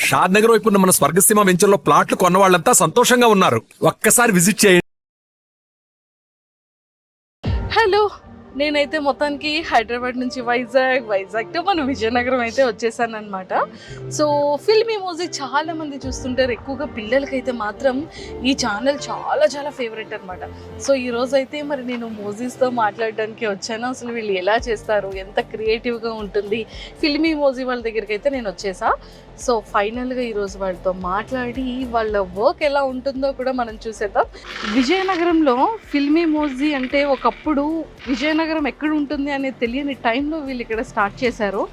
షాద్ నగర్ వైపు ఉన్న మన స్వర్గసీమ వెంచర్లో ప్లాట్లు కొన్న వాళ్ళంతా సంతోషంగా ఉన్నారు. ఒక్కసారి విజిట్ చేయండి. హలో, నేనైతే మొత్తానికి హైదరాబాద్ నుంచి వైజాగ్ టు మన విజయనగరం అయితే వచ్చేసాను అనమాట. సో ఫిల్మీ మ్యూజిక్ చాలా మంది చూస్తుంటారు, ఎక్కువగా పిల్లలకైతే మాత్రం ఈ ఛానల్ చాలా ఫేవరెట్ అనమాట. సో ఈరోజు అయితే మరి నేను మూవీస్తో మాట్లాడడానికి వచ్చాను. అసలు వీళ్ళు ఎలా చేస్తారు, ఎంత క్రియేటివ్గా ఉంటుంది ఫిల్మీ మూవీ వాళ్ళ దగ్గరికి అయితే నేను వచ్చేసా. సో ఫైనల్గా ఈరోజు వాళ్ళతో మాట్లాడి వాళ్ళ వర్క్ ఎలా ఉంటుందో కూడా మనం చూసేద్దాం. విజయనగరంలో ఫిల్మీ మూవీ అంటే ఒకప్పుడు విజయనగరం ఎక్కడ ఉంటుంది అనేది తెలియని టైంలో వీళ్ళు ఇక్కడ స్టార్ట్ చేశారు.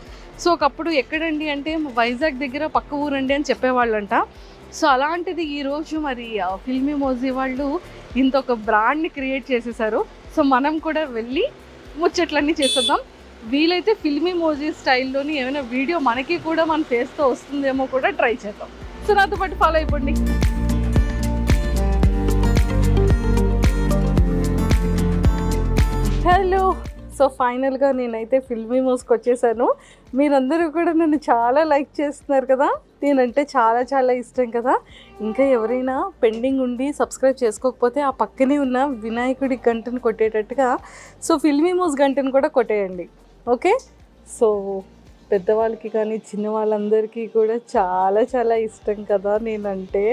సో ఒకప్పుడు ఎక్కడండి అంటే వైజాగ్ దగ్గర పక్క ఊరండి అని చెప్పేవాళ్ళంట. సో అలాంటిది ఈరోజు మరి ఫిల్మీ మూవీ వాళ్ళు ఇంత ఒక బ్రాండ్ని క్రియేట్ చేసేసారు. సో మనం కూడా వెళ్ళి ముచ్చట్లన్నీ చేసేద్దాం. వీలైతే ఫిల్మీ మూవీ స్టైల్లోని ఏమైనా వీడియో మనకి కూడా మన ఫేస్తో వస్తుందేమో కూడా ట్రై చేద్దాం. సో నాతో పాటు ఫాలో అయిపోండి. హలో, సో ఫైనల్గా నేనైతే ఫిల్మీ మూవీకి వచ్చేసాను. మీరందరూ కూడా నన్ను చాలా లైక్ చేస్తున్నారు కదా, నేనంటే చాలా ఇష్టం కదా. ఇంకా ఎవరైనా పెండింగ్ ఉండి సబ్స్క్రైబ్ చేసుకోకపోతే ఆ పక్కనే ఉన్న వినాయకుడి గంటను కొట్టేటట్టుగా సో ఫిల్మీ మూవీ గంటను కూడా కొట్టేయండి, ఓకే. సో పెద్దవాళ్ళకి కానీ చిన్న వాళ్ళందరికీ కూడా చాలా ఇష్టం కదా నేనంటే.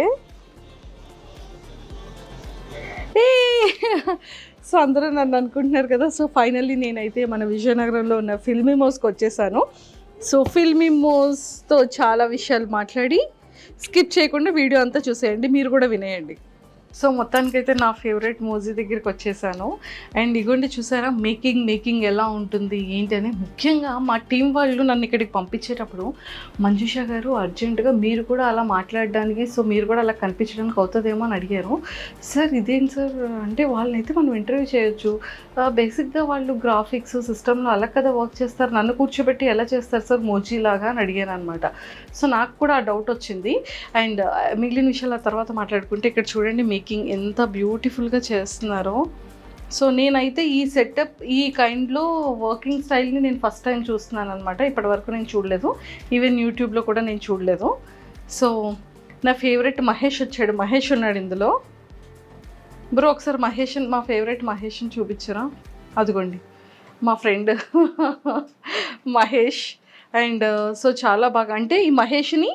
సో అందరూ నన్ను అనుకుంటున్నారు కదా. సో ఫైనల్లీ నేనైతే మన విజయనగరంలో ఉన్న ఫిల్మీ మూవీకి వచ్చేసాను. సో ఫిల్మీ మూవీతో చాలా విషయాలు మాట్లాడి స్కిప్ చేయకుండా వీడియో అంతా చూసేయండి, మీరు కూడా వినేయండి. సో మొత్తానికైతే నా ఫేవరెట్ మూవీ దగ్గరికి వచ్చేసాను. అండ్ ఇగోండి చూసారా మేకింగ్ ఎలా ఉంటుంది ఏంటి అని. ముఖ్యంగా మా టీం వాళ్ళు నన్ను ఇక్కడికి పంపించేటప్పుడు మంజుష గారు అర్జెంటుగా మీరు కూడా అలా మాట్లాడడానికి, సో మీరు కూడా అలా కనిపించడానికి అవుతుందేమో అని అడిగారు. సార్ ఇదేంటి సార్ అంటే వాళ్ళనైతే మనం ఇంటర్వ్యూ చేయొచ్చు, బేసిక్గా వాళ్ళు గ్రాఫిక్స్ సిస్టంలో అలా కదా వర్క్ చేస్తారు, నన్ను కూర్చోబెట్టి ఎలా చేస్తారు సార్ మోజీలాగా అని అడిగాను అనమాట. సో నాకు కూడా ఆ డౌట్ వచ్చింది. అండ్ మిగిలిన విషయాల తర్వాత మాట్లాడుకుంటే ఇక్కడ చూడండి మేకింగ్ ఎంత బ్యూటిఫుల్గా చేస్తున్నారో. సో నేనైతే ఈ సెటప్ ఈ కైండ్లో వర్కింగ్ స్టైల్ని నేను ఫస్ట్ టైం చూస్తున్నాను అనమాట. ఇప్పటివరకు నేను చూడలేదు, ఈవెన్ యూట్యూబ్లో కూడా నేను చూడలేదు. సో నా ఫేవరెట్ మహేష్ వచ్చాడు, మహేష్ ఉన్నాడు ఇందులో. బ్రో ఒకసారి మా ఫేవరెట్ మహేష్ని చూపించరా. అదిగోండి మా ఫ్రెండ్ మహేష్. అండ్ సో చాలా బాగా అంటే ఈ మహేష్ని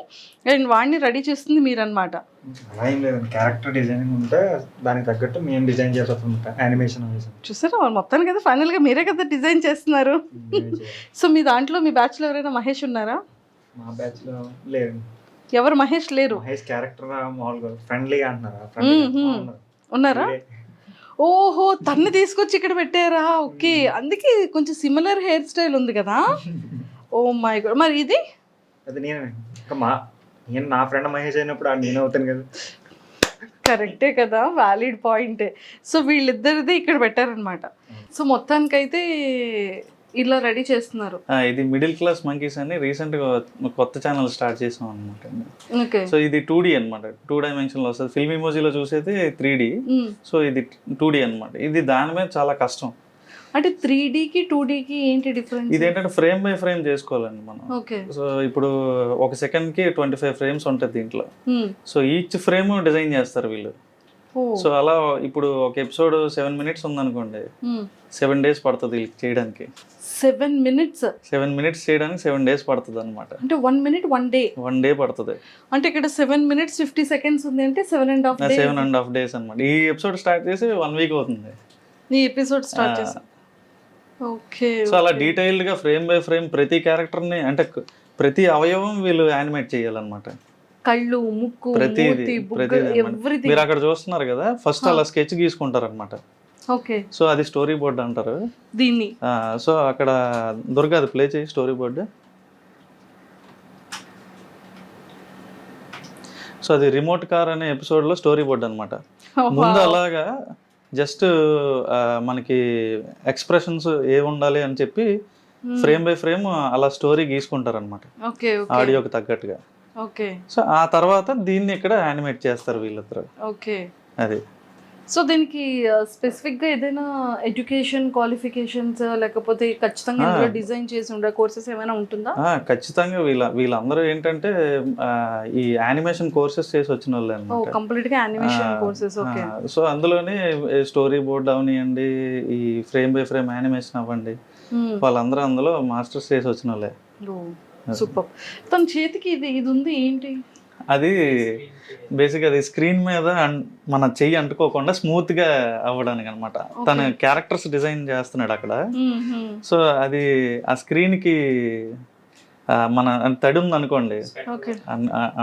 అండ్ వాడిని రెడీ చేస్తుంది మీరన్నమాట. అలా ఏం లేదండి, క్యారెక్టర్ డిజైనింగ్ ఉంటే దానికి తగ్గట్టు మేము డిజైన్ చేస్తాం యానిమేషన్. చూసారా మొత్తానికి కదా ఫైనల్గా మీరే కదా డిజైన్ చేస్తున్నారు. సో మీ దాంట్లో మీ బ్యాచ్లో ఎవరైనా మహేష్ ఉన్నారా? మా బ్యాచ్లో లేరు. ఎవరు మహేష్ లేరు? మహేష్ క్యారెక్టర్ మామూలుగా ఫ్రెండ్లీగా అంటున్నారా? ఉన్నారా? ఓహో తన్ని తీసుకొచ్చి ఇక్కడ పెట్టారా? ఓకే, అందుకే కొంచెం సిమిలర్ హెయిర్ స్టైల్ ఉంది కదా. ఓ మై గాడ్, మరి ఇది అది నేను నా ఫ్రెండ్ మహేష్ అయినప్పుడు నేను అవుతాను కదా. కరెక్టే కదా, వ్యాలిడ్ పాయింటే. సో వీళ్ళిద్దరిది ఇక్కడ పెట్టారనమాట. సో మొత్తానికైతే ఇలా రెడీ చేస్తున్నారు. ఇది మిడిల్ క్లాస్ మంకీస్ అని రీసెంట్ గా కొత్త ఛానల్ స్టార్ట్ చేసాం అనమాట. సో ఇది 2D అనమాట, 2 డైమెన్షన్ లో వస్తుంది. ఫిల్మీ మోజీలో చూసేది 3D, సో ఇది 2D అనమాట. ఇది దాని మీద చాలా కష్టం. అంటే 3Dకి 2Dకి ఏంటి డిఫరెన్స్? ఇదేంటంటే ఫ్రేమ్ బై ఫ్రేమ్ చేసుకోవాలండి మనం. సో ఇప్పుడు ఒక సెకండ్ కి 25 ఫ్రేమ్స్ ఉంటుంది దీంట్లో. సో ఈచ్ ఫ్రేమ్ డిజైన్ చేస్తారు వీళ్ళు. సో అలా ఇప్పుడు ఒక ఎపిసోడ్ 7 minutes ఉందనుకోండి, 7 days పడుతుంది వీళ్ళకి చేయడానికి. 7 minutes చేయడానికి 7 days పడుతుంది అనమాట. అంటే 1 minute 1 day పడుతుంది. అంటే ఇక్కడ 7 minutes 50 seconds ఉంది అంటే 7.5 days అనమాట. ఈ ఎపిసోడ్ స్టార్ట్ చేసి 1 week అవుతుంది. ఈ ఎపిసోడ్ స్టార్ట్ చేసి ఓకే. సో అలా డీటెయిల్డ్ గా ఫ్రేమ్ బై ఫ్రేమ్ ప్రతి క్యారెక్టర్ ని అంటే ప్రతి అవయవం వీళ్ళు యానిమేట్ చేయాలన్నమాట. కళ్ళు, ముక్కు, మూతి, బుగ్గ, ఎవ్రీథింగ్. మీరు అక్కడ చూస్తున్నారు కదా, ఫస్ట్ అలా స్కెచ్ గీసుకుంటారు అనమాట. ఓకే. సో అది స్టోరీ బోర్డ్ అంటారు దీన్ని. సో అక్కడ దుర్గా అది ప్లే చేయి స్టోరీ బోర్డ్. సో అది రిమోట్ కార్ అనే ఎపిసోడ్ లో స్టోరీ బోర్డ్ అనమాట. ముందు అలాగా జస్ట్ మనకి ఎక్స్ప్రెషన్స్ ఏ ఉండాలి అని చెప్పి ఫ్రేమ్ బై ఫ్రేమ్ అలా స్టోరీ గీసుకుంటారు అనమాట, ఆడియోకి తగ్గట్టుగా. సో ఆ తర్వాత దీన్ని ఇక్కడ యానిమేట్ చేస్తారు వీళ్ళిద్దరు. ఓకే. అది సో దీనికి స్పెసిఫిక్గా ఏదైనా ఎడ్యుకేషన్ క్వాలిఫికేషన్స్ లేకపోతే ఖచ్చితంగా ఇందులో డిజైన్ చేసి ఉండే కోర్సెస్ ఏమైనా ఉంటుందా? ఖచ్చితంగా వీళ్ళందరూ ఏంటంటే ఈ యానిమేషన్ కోర్సెస్ చేసి వచ్చిన వాళ్ళే అన్నమాట. కంప్లీట్ గా యానిమేషన్ కోర్సెస్. ఓకే. సో అందులోనే స్టోరీ బోర్డ్ అవనివ్వండి, ఈ ఫ్రేమ్ బై ఫ్రేమ్ యానిమేషన్ అవ్వండి, వాళ్ళందరూ అందులో మాస్టర్స్ చేసి వచ్చిన వాళ్ళే. సూపర్. తన చేతికి ఇది ఉంది ఏంటి? అది బేసిక్గా అది స్క్రీన్ మీద మన చెయ్యి అంటుకోకుండా స్మూత్ గా అవ్వడానికి అనమాట. తన క్యారెక్టర్స్ డిజైన్ చేస్తున్నాడు అక్కడ. సో అది ఆ స్క్రీన్ కి మన తడి ఉంది అనుకోండి,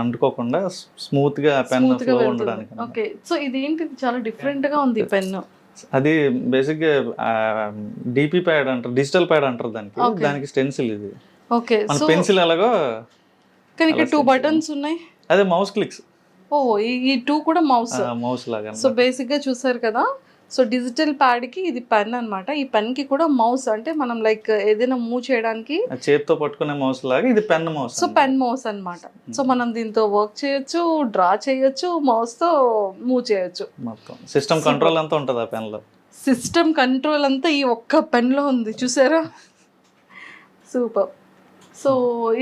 అంటుకోకుండా స్మూత్ గా పెన్ ఫ్లో ఉండడానికి. ఓకే. సో ఇది ఏంటి చాలా డిఫరెంట్ గా ఉంది పెన్? అది బేసిక్ గా డిపి ప్యాడ్ అంటారు, డిజిటల్ ప్యాడ్ అంటారు దానికి స్టెన్సిల్ ఇది. ఓకే. మన పెన్సిల్ ఎలాగో కానీ ఇక్కడ 2 బటన్స్ ఉన్నాయి. అదే మౌస్ క్లిక్స్. ఈ 2 కూడా మౌస్ లాగా. సో బేసిక్ గా చూసారు కదా. సో డిజిటల్ ప్యాడ్ కి ఇది పెన్ అన్నమాట. ఈ పెన్ కి కూడా మౌస్, అంటే మనం లైక్ ఏదైనా మూవ్ చేయడానికి చేతితో పట్టుకునే మౌస్ లాగా ఇది pen mouse. So pen mouse అన్నమాట. సో మనం దీంతో వర్క్ చేయొచ్చు, డ్రా చేయొచ్చు, మౌస్ తో మూవ్ చేయొచ్చు. మొత్తం సిస్టమ్ కంట్రోల్ అంతా ఉంటుంది ఆ పెన్ లో. సిస్టమ్ కంట్రోల్ అంతా ఈ ఒక్క పెన్ లో ఉంది, చూసారా? సూపర్. సో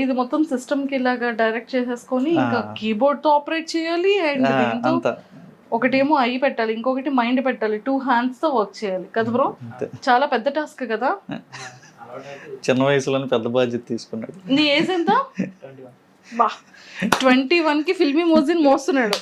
ఇది మొత్తం సిస్టమ్ కి ఇలాగా డైరెక్ట్ చేసేసుకొని ఇంకా కీబోర్డ్ తో ఆపరేట్ చేయాలి. అండ్ దీంతో ఒకటేమో ఐ పెట్టాలి, ఇంకొకటి మైండ్ పెట్టాలి. 2 hands తో వర్క్ చేయాలి కదా బ్రో? చాలా పెద్ద టాస్క్ కదా. చిన్న వయసులోనే పెద్ద బాధ్యత తీసుకున్నాడు. నీ ఏజ్ ఎంత? 21 కి ఫిల్మీ మోజిన్ మోస్తున్నాడు.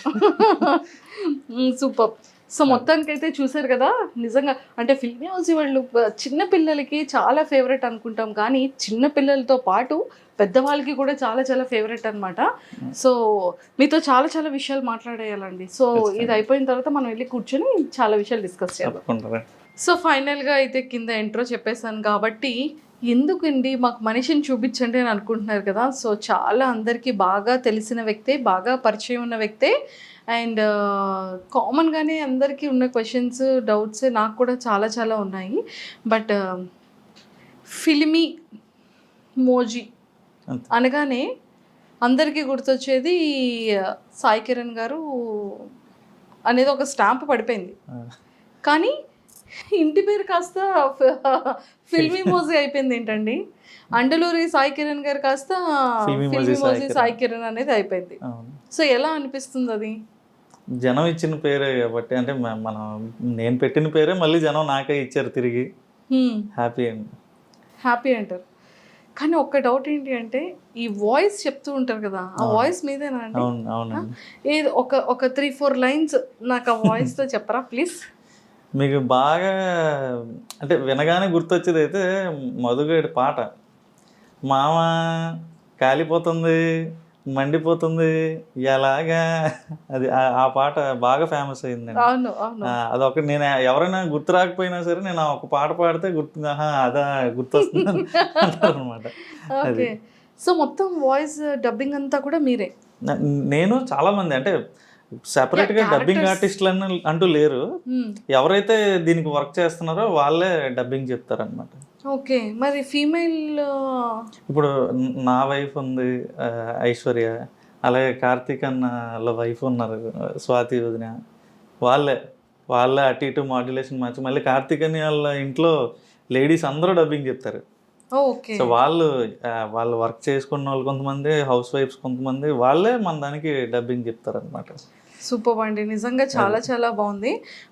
సూపర్. సో మొత్తానికి అయితే చూసారు కదా, నిజంగా అంటే ఫిల్మీ మోజీ వాళ్ళు చిన్న పిల్లలకి చాలా ఫేవరెట్ అనుకుంటాం, కానీ చిన్న పిల్లలతో పాటు పెద్దవాళ్ళకి కూడా చాలా చాలా ఫేవరెట్ అనమాట. సో మీతో చాలా చాలా విషయాలు మాట్లాడేయాలండి. సో ఇది అయిపోయిన తర్వాత మనం వెళ్ళి కూర్చొని చాలా విషయాలు డిస్కస్ చేయాలి. సో ఫైనల్గా అయితే కింద ఇంట్రో చెప్పేశాను కాబట్టి ఎందుకండి మాకు మనిషిని చూపించండి అని అనుకుంటున్నారు కదా. సో చాలా అందరికీ బాగా తెలిసిన వ్యక్తే, బాగా పరిచయం ఉన్న వ్యక్తే. అండ్ కామన్గానే అందరికీ ఉన్న క్వశ్చన్స్, డౌట్స్ నాకు కూడా చాలా చాలా ఉన్నాయి. బట్ ఫిల్మీ మోజీ అనగానే అందరికీ గుర్తొచ్చేది సాయి కిరణ్ గారు అనేది ఒక స్టాంప్ పడిపోయింది. కానీ ఇంటి పేరు కాస్త ఫిల్మీ మోజీ అయిపోయింది ఏంటండి? అండలూరి సాయి కిరణ్ గారు కాస్త ఫిల్మీ మోజీ సాయి కిరణ్ అనేది అయిపోయింది. సో ఎలా అనిపిస్తుంది అది? జనం ఇచ్చిన పేరే కాబట్టి, అంటే నేను పెట్టిన పేరే మళ్ళీ జనం నాకే ఇచ్చారు తిరిగి. హ్యాపీ అంటారు. కానీ ఒక్క డౌట్ ఏంటి అంటే, ఈ వాయిస్ చెప్తూ ఉంటారు కదా, ఆ వాయిస్ మీదేనా అండి? ఏదో ఒక 3-4 lines నాకు ఆ వాయిస్తో చెప్పరా ప్లీజ్? మీకు బాగా అంటే వినగానే గుర్తొచ్చేది అయితే మధుగడి పాట, మామ కాలిపోతుంది మండిపోతుంది ఎలాగా, అది ఆ పాట బాగా ఫేమస్ అయిందండి. అదొక నేను ఎవరైనా గుర్తు రాకపోయినా సరే నేను ఒక పాట పాడితే అదా గుర్తొస్తుంది అనమాట. సో మొత్తం వాయిస్ డబ్బింగ్ అంతా కూడా మీరే? నేను చాలా మంది అంటే సెపరేట్ గా డబ్బింగ్ ఆర్టిస్టులు అంటూ లేరు. ఎవరైతే దీనికి వర్క్ చేస్తున్నారో వాళ్ళే డబ్బింగ్ చెప్తారనమాట. ఓకే. మరి ఫీమేల్ ఇప్పుడు నా వైఫ్ ఉంది ఐశ్వర్య, అలాగే కార్తీక్ అన్న వైఫ్ ఉన్నారు స్వాతి వదిన, వాళ్ళే అటు ఇటు మాడ్యులేషన్ మార్చి మళ్ళీ కార్తీక్ అని వాళ్ళ ఇంట్లో లేడీస్ అందరూ డబ్బింగ్ చెప్తారు. సో వాళ్ళు వర్క్ చేసుకున్న వాళ్ళు కొంతమంది, హౌస్ వైఫ్స్ కొంతమంది, వాళ్ళే మన దానికి డబ్బింగ్ చెప్తారు అనమాట. సూపర్ అండి, నిజంగా చాలా చాలా బాగుంది.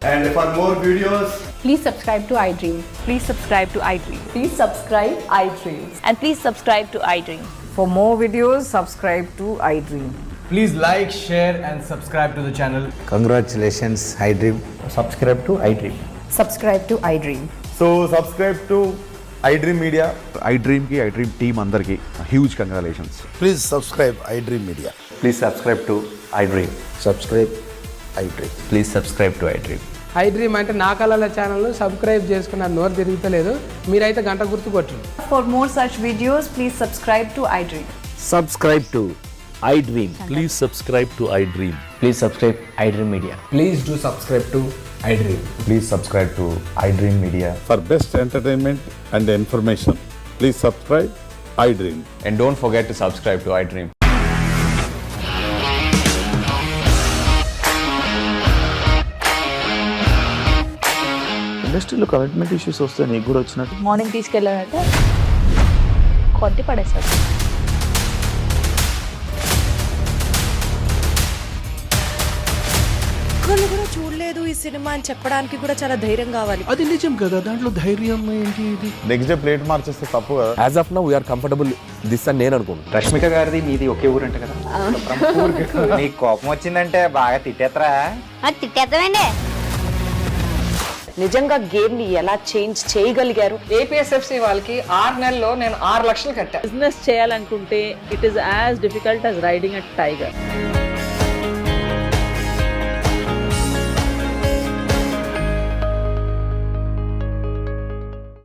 And for more videos, please subscribe to iDream. Please subscribe to iDream. Please subscribe iDream. And please subscribe to iDream. For more videos, subscribe to iDream. please like, share and subscribe to the channel. Congratulations, iDream. Subscribe to iDream. Subscribe to iDream. So subscribe to iDream Media. iDream ki iDream team andarki huge congratulations. Please subscribe iDream Media. Please subscribe to iDream. Subscribe iDream. Please subscribe to iDream. iDream అంటే నా కళల ఛానల్ను subscribe చేసుకున్న నోరు తిరుగుతలేదు, మీరైతే గంట గుర్తు కొట్టండి. For more such videos, please subscribe to iDream. Subscribe to iDream. Please subscribe to iDream. Please subscribe iDream Media. Please do subscribe to iDream. Please subscribe to iDream Media. For best entertainment and information, please subscribe iDream. And don't forget to subscribe to iDream. ఇండస్ట్రీలో commitment issues వస్తే నీకు కూడా వచ్చినట్టు morning తీసుకెళ్ళాడంటే కొట్టి పడేస్తాడు. ఒక్కళ్ళు కూడా చూడలేదు ఈ సినిమా అని చెప్పడానికి కూడా చాలా ధైర్యం కావాలి. అది నిజం కదా, దాంట్లో ధైర్యం ఏంటి? ఇది నెక్స్ట్ డే ప్లేట్ మార్చేస్తే తప్పు కదా. As of now we are comfortable this అని నేను అనుకుంటున్నాను. రష్మిక గారిది మీది ఒకే ఊరు అంట కదా. నీకు కోపం వచ్చిందంటే బాగా తిట్టేత్తరా? తిట్టేద్దామండి. నిజంగా గేమ్ ని ఎలా చేంజ్ చేయగలిగారు? ఏపీఎస్ఎఫ్సి వాళ్ళకి 6 నెలల్లో నేను 6 లక్షలు కట్టా. బిజినెస్ చేయాలనుకుంటే it is as difficult as riding a tiger.